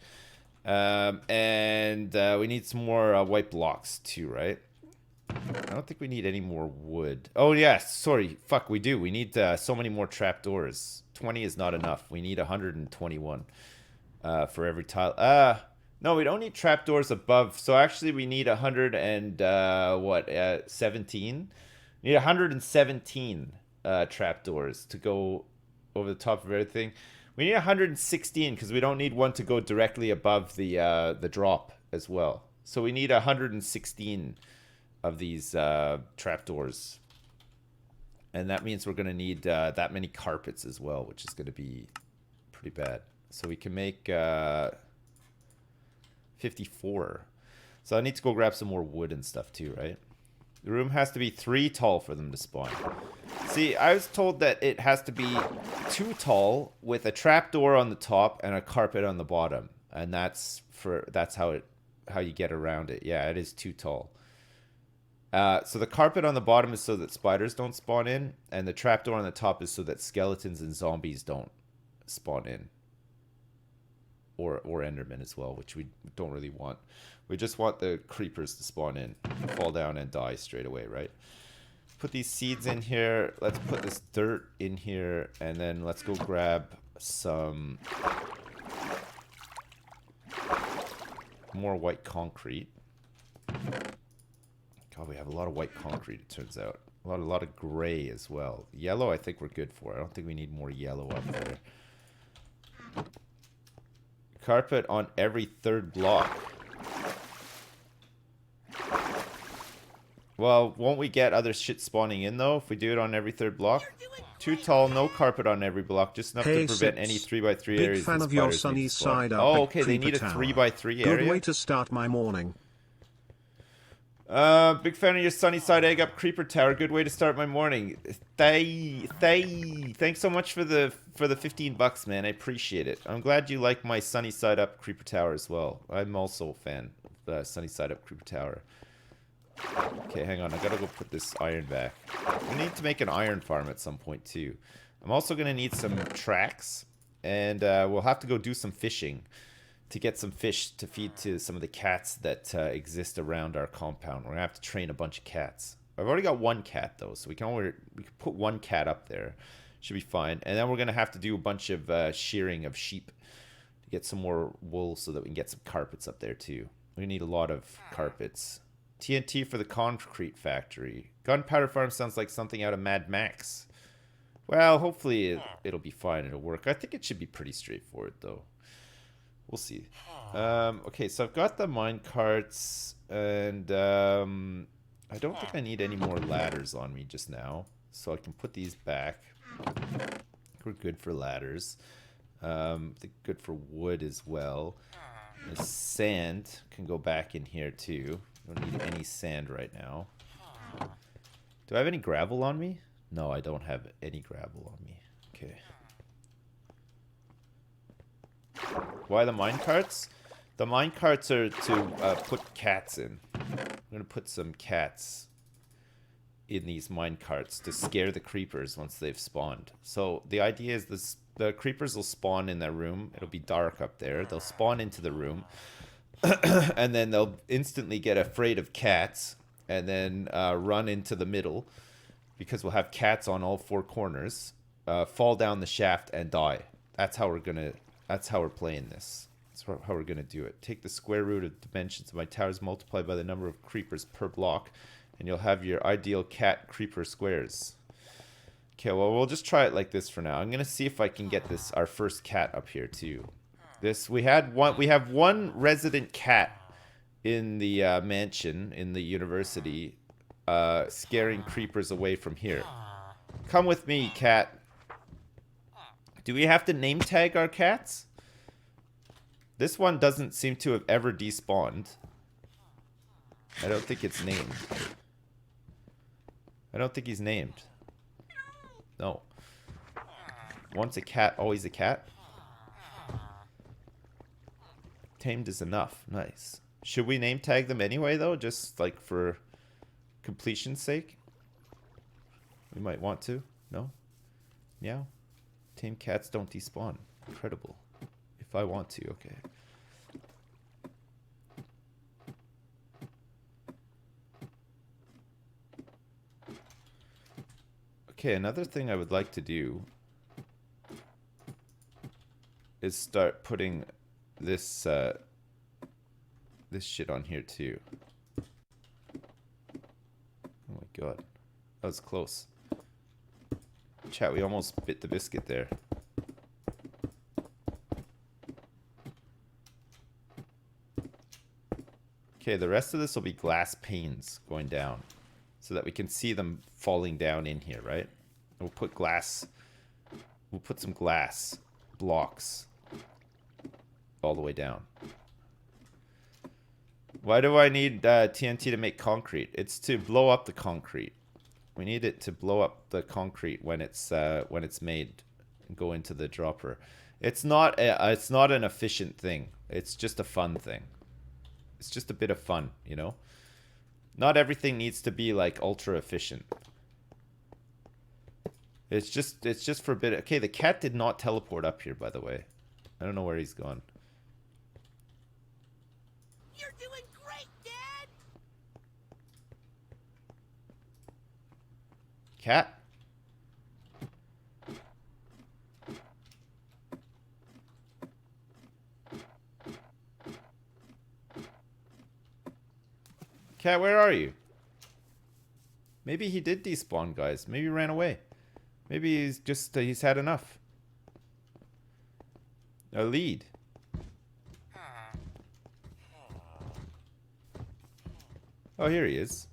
And we need some more white blocks, too, right? I don't think we need any more wood. Oh, yes. Sorry. Fuck, we do. We need so many more trapdoors. 20 is not enough. We need 121 for every tile. No, we don't need trapdoors above. So actually, we need 100 and, 17? We need 117 trapdoors to go over the top of everything. We need 116 because we don't need one to go directly above the drop as well. So we need 116 of these trapdoors. And that means we're going to need that many carpets as well, which is going to be pretty bad. So we can make 54. So I need to go grab some more wood and stuff too, right? The room has to be 3 tall for them to spawn. See, I was told that it has to be 2 tall with a trapdoor on the top and a carpet on the bottom. And that's how you get around it. Yeah, it is 2 tall. So the carpet on the bottom is so that spiders don't spawn in, and the trapdoor on the top is so that skeletons and zombies don't spawn in. Or Endermen as well, which we don't really want. We just want the creepers to spawn in, fall down, and die straight away, right? Put these seeds in here. Let's put this dirt in here, and then let's go grab some more white concrete. God, we have a lot of white concrete, it turns out. A lot of gray as well. Yellow, I think we're good for. I don't think we need more yellow up there. Carpet on every 3rd block. Well, won't we get other shit spawning in, though, if we do it on every 3rd block? 2 tall, no carpet on every block, just enough to prevent any 3x3 areas.
Big fan of your sunny side up.
Oh, okay, they need a 3x3 area.
Good way to start my morning.
Big fan of your sunny side egg up creeper tower. Good way to start my morning. Thanks so much for the $15, man. I appreciate it. I'm glad you like my sunny side up creeper tower as well. I'm also a fan of the sunny side up creeper tower. Okay, hang on. I gotta go put this iron back. We need to make an iron farm at some point too. I'm also gonna need some tracks, and we'll have to go do some fishing to get some fish to feed to some of the cats that exist around our compound. We're gonna have to train a bunch of cats. I've already got 1 cat though, so we can put 1 cat up there. Should be fine. And then we're gonna have to do a bunch of shearing of sheep to get some more wool so that we can get some carpets up there too. We need a lot of carpets. TNT for the concrete factory. Gunpowder farm sounds like something out of Mad Max. Well, hopefully it'll be fine. It'll work. I think it should be pretty straightforward though. We'll see. Okay, so I've got the mine carts, and I don't think I need any more ladders on me just now, so I can put these back. We're good for ladders. I think good for wood as well. The sand can go back in here too. Don't need any sand right now. Do I have any gravel on me? No, I don't have any gravel on me. Okay. Why the mine carts? The mine carts are to put cats in. I'm going to put some cats in these mine carts to scare the creepers once they've spawned. So the idea is the creepers will spawn in their room. It'll be dark up there. They'll spawn into the room. And then they'll instantly get afraid of cats and then run into the middle because we'll have cats on all 4 corners, fall down the shaft and die. That's how we're playing this. That's how we're gonna do it. Take the square root of dimensions of my towers, multiplied by the number of creepers per block, and you'll have your ideal cat creeper squares. Okay, well, we'll just try it like this for now. I'm gonna see if I can get our first cat up here too. We have one resident cat in the mansion in the university, scaring creepers away from here. Come with me, cat. Do we have to name tag our cats? This one doesn't seem to have ever despawned. I don't think it's named. I don't think he's named. No. Once a cat, always a cat. Tamed is enough. Nice. Should we name tag them anyway, though? Just like for completion's sake? We might want to. No? Meow. Tame cats don't despawn. Incredible. If I want to, okay. Okay, another thing I would like to do is start putting this this shit on here too. Oh my god. That was close. Chat, we almost bit the biscuit there. Okay, the rest of this will be glass panes going down so that we can see them falling down in here, right? We'll put some glass blocks all the way down. Why do I need TNT to make concrete? It's to blow up the concrete. We need it to blow up the concrete when it's made and go into the dropper. It's not an efficient thing. It's just a fun thing. It's just a bit of fun, you know? Not everything needs to be like ultra efficient. It's just for a bit. Okay, the cat did not teleport up here, by the way. I don't know where he's gone.
You're doing great, Dad!
Cat? Cat, where are you? Maybe he did despawn, guys. Maybe he ran away. Maybe he's just, he's had enough. A lead. Oh, here he is.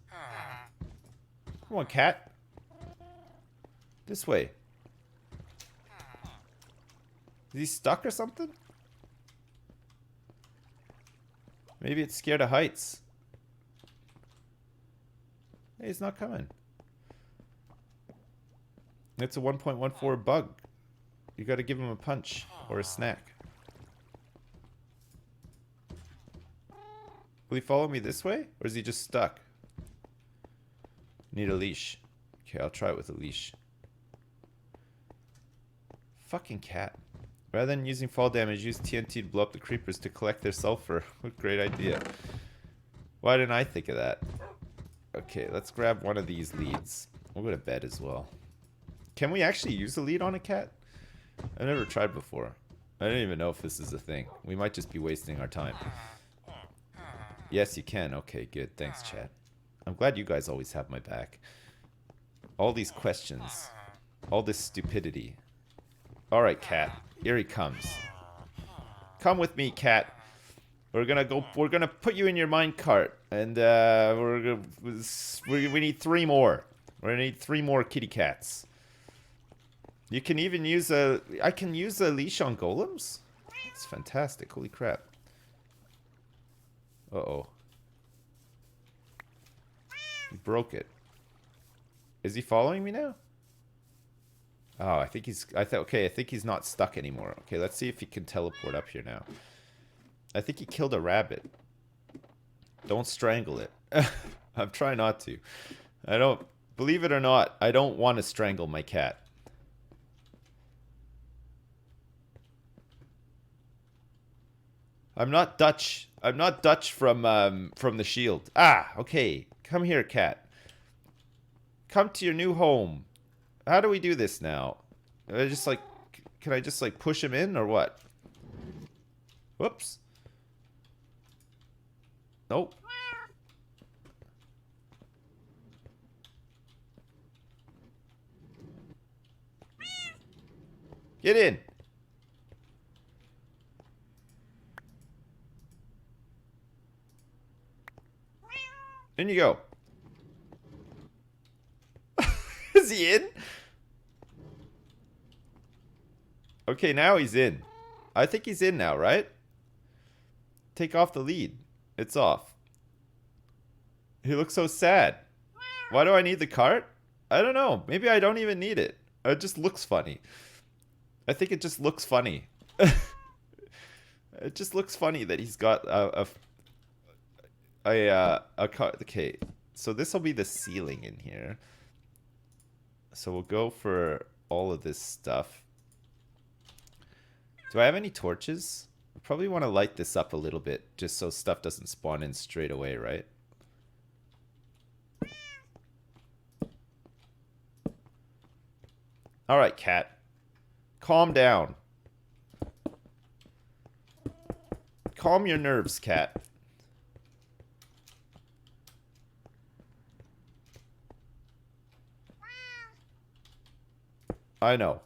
Come on, cat. This way. Is he stuck or something? Maybe it's scared of heights. Hey, he's not coming. It's a 1.14 bug. You gotta give him a punch or a snack. Will he follow me this way? Or is he just stuck? Need a leash. Okay, I'll try it with a leash. Fucking cat. Rather than using fall damage, use TNT to blow up the creepers to collect their sulfur. What a great idea. Why didn't I think of that? Okay, let's grab one of these leads. We'll go to bed as well. Can we actually use a lead on a cat? I've never tried before. I don't even know if this is a thing. We might just be wasting our time. Yes, you can. Okay, good. Thanks, chat. I'm glad you guys always have my back. All these questions. All this stupidity. Alright, cat. Here he comes. Come with me, cat. We're gonna put you in your minecart. And we need 3 more. We're gonna need 3 more kitty cats. You can even use I can use a leash on golems? It's fantastic. Holy crap. Uh-oh. He broke it. Is he following me now? Oh, I think he's not stuck anymore. Okay, let's see if he can teleport up here now. I think he killed a rabbit. Don't strangle it. I'm trying not to. I don't, believe it or not, I don't want to strangle my cat. I'm not Dutch. I'm not Dutch from the Shield. Ah, okay. Come here, cat. Come to your new home. How do we do this now? Can I just like push him in or what? Whoops. Nope. Get in. In you go. Is he in? Okay, now he's in. I think he's in now, right? Take off the lead. It's off. He looks so sad. Why do I need the cart? I don't know. Maybe I don't even need it. It just looks funny. I think it just looks funny. It just looks funny that he's got a cart. Okay, so this will be the ceiling in here. So we'll go for all of this stuff. Do I have any torches? I probably want to light this up a little bit just so stuff doesn't spawn in straight away, right? All right, cat. Calm down. Calm your nerves, cat. I know.